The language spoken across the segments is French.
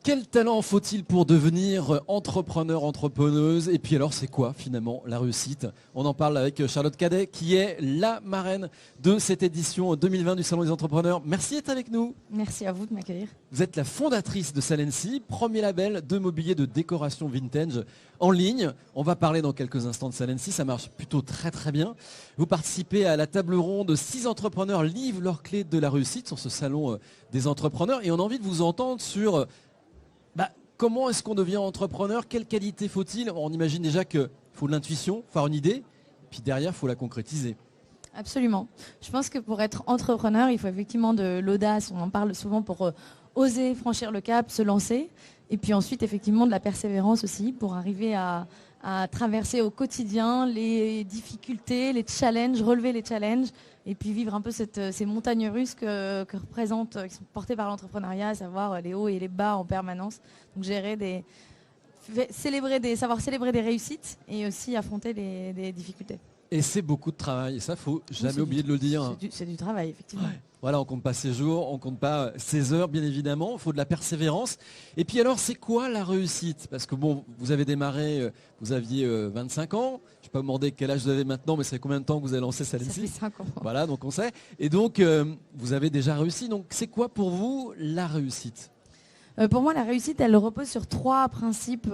Quel talent faut-il pour devenir entrepreneur, entrepreneuse? Et puis alors, c'est quoi finalement la réussite? On en parle avec Charlotte Cadet, qui est la marraine de cette édition 2020 du Salon des Entrepreneurs. Merci d'être avec nous. Merci à vous de m'accueillir. Vous êtes la fondatrice de Salency, premier label de mobilier de décoration vintage en ligne. On va parler dans quelques instants de Salency, ça marche plutôt très très bien. Vous participez à la table ronde, 6 entrepreneurs livrent leurs clés de la réussite sur ce salon des entrepreneurs. Et on a envie de vous entendre sur comment est-ce qu'on devient entrepreneur, quelle qualité faut-il? On imagine déjà qu'il faut de l'intuition, faut avoir une idée, puis derrière, il faut la concrétiser. Absolument. Je pense que pour être entrepreneur, il faut effectivement de l'audace. On en parle souvent pour oser franchir le cap, se lancer. Et puis ensuite, effectivement, de la persévérance aussi pour arriver à traverser au quotidien les difficultés, les challenges, relever les challenges et puis vivre un peu ces montagnes russes qui sont portées par l'entrepreneuriat, à savoir les hauts et les bas en permanence. Donc savoir célébrer des réussites et aussi affronter des difficultés. Et c'est beaucoup de travail, et ça, faut jamais oublier de le dire. C'est du travail, effectivement. Ouais. Voilà, on compte pas ses jours, on compte pas ses heures, bien évidemment. Il faut de la persévérance. Et puis alors, c'est quoi la réussite? Parce que bon, vous avez démarré, vous aviez 25 ans. Je ne vais pas vous demander quel âge vous avez maintenant, mais c'est combien de temps que vous avez lancé Salency? Ça fait 5 ans. Voilà, donc on sait. Et donc, vous avez déjà réussi. Donc, c'est quoi pour vous la réussite? Pour moi, la réussite, elle repose sur 3 principes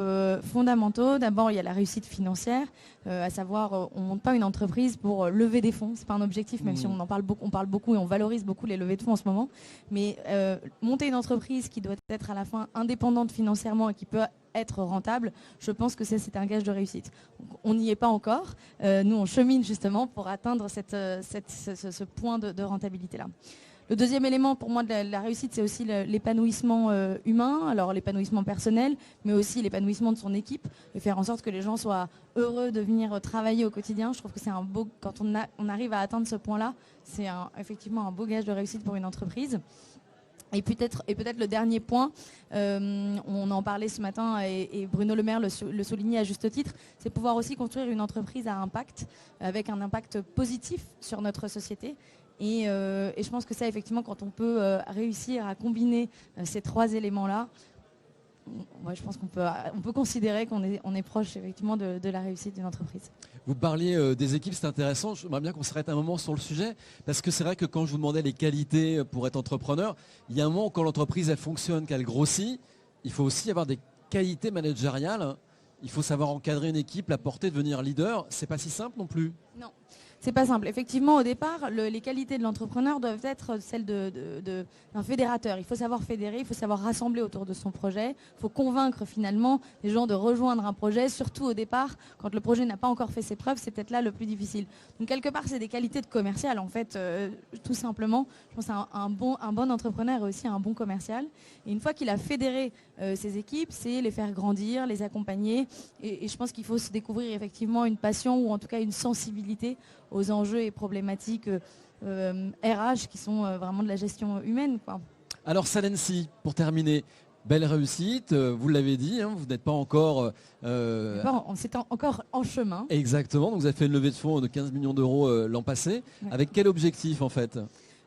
fondamentaux. D'abord, il y a la réussite financière, à savoir, on ne monte pas une entreprise pour lever des fonds. Ce n'est pas un objectif, même si on parle beaucoup et on valorise beaucoup les levées de fonds en ce moment. Mais monter une entreprise qui doit être à la fin indépendante financièrement et qui peut être rentable, je pense que c'est un gage de réussite. Donc, on n'y est pas encore. Nous, on chemine justement pour atteindre ce point de rentabilité-là. Le deuxième élément pour moi de la réussite, c'est aussi l'épanouissement humain, alors l'épanouissement personnel, mais aussi l'épanouissement de son équipe, et faire en sorte que les gens soient heureux de venir travailler au quotidien. Je trouve que c'est quand on arrive à atteindre ce point-là, c'est effectivement un beau gage de réussite pour une entreprise. Et peut-être le dernier point, on en parlait ce matin et Bruno Le Maire le soulignait à juste titre, c'est pouvoir aussi construire une entreprise à impact, avec un impact positif sur notre société. Et je pense que ça, effectivement, quand on peut réussir à combiner ces 3 éléments-là, je pense qu'on peut considérer qu'on est proche, effectivement, de la réussite d'une entreprise. Vous parliez des équipes, c'est intéressant. J'aimerais bien qu'on s'arrête un moment sur le sujet, parce que c'est vrai que quand je vous demandais les qualités pour être entrepreneur, il y a un moment quand l'entreprise elle fonctionne, qu'elle grossit, il faut aussi avoir des qualités managériales. Il faut savoir encadrer une équipe, la porter, devenir leader. C'est pas si simple non plus. Non. C'est pas simple. Effectivement, au départ, les qualités de l'entrepreneur doivent être celles d'un fédérateur. Il faut savoir fédérer, il faut savoir rassembler autour de son projet. Il faut convaincre finalement les gens de rejoindre un projet, surtout au départ, quand le projet n'a pas encore fait ses preuves, c'est peut-être là le plus difficile. Donc quelque part, c'est des qualités de commercial, en fait, tout simplement. Je pense qu'un bon entrepreneur est aussi un bon commercial. Et une fois qu'il a fédéré ses équipes, c'est les faire grandir, les accompagner. Et je pense qu'il faut se découvrir effectivement une passion ou en tout cas une sensibilité aux enjeux et problématiques RH qui sont vraiment de la gestion humaine, quoi. Alors Salency, pour terminer, belle réussite, vous l'avez dit, hein, vous n'êtes pas encore... C'est encore en chemin. Exactement, donc vous avez fait une levée de fonds de 15 millions d'euros l'an passé. Ouais. Avec quel objectif en fait?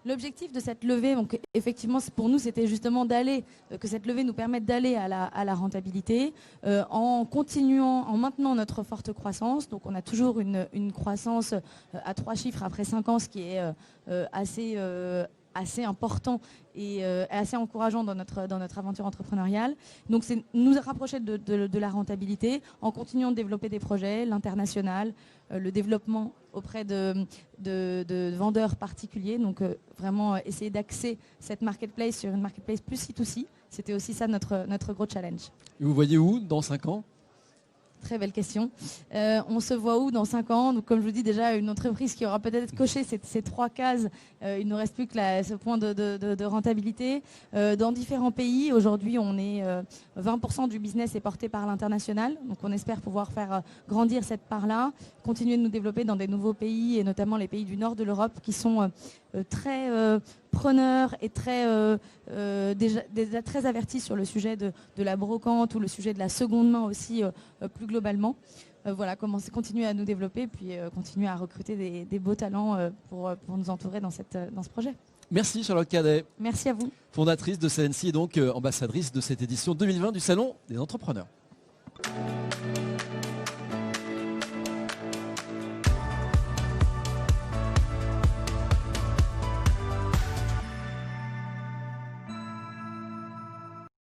L'objectif de cette levée, donc effectivement pour nous c'était justement que cette levée nous permette d'aller à la rentabilité en maintenant notre forte croissance. Donc on a toujours une croissance à 3 chiffres après 5 ans, ce qui est assez important et assez encourageant dans notre aventure entrepreneuriale. Donc c'est nous rapprocher de la rentabilité en continuant de développer des projets, l'international, le développement auprès de vendeurs particuliers. Donc vraiment essayer d'axer cette marketplace sur une marketplace plus C2C. C'était aussi ça notre gros challenge. Et vous voyez où dans 5 ans? Très belle question. On se voit où dans 5 ans? Donc, comme je vous dis déjà, une entreprise qui aura peut-être coché ces 3 cases. Il ne reste plus que ce point de rentabilité. Dans différents pays, aujourd'hui, on est 20% du business est porté par l'international. Donc, on espère pouvoir faire grandir cette part-là, continuer de nous développer dans des nouveaux pays et notamment les pays du nord de l'Europe qui sont très preneurs et déjà très avertis sur le sujet de la brocante ou le sujet de la seconde main aussi plus globalement. Continuer à nous développer et puis continuer à recruter des beaux talents pour nous entourer dans ce projet. Merci Charlotte Cadet, Merci à vous. fondatrice de Salency et donc ambassadrice de cette édition 2020 du Salon des entrepreneurs.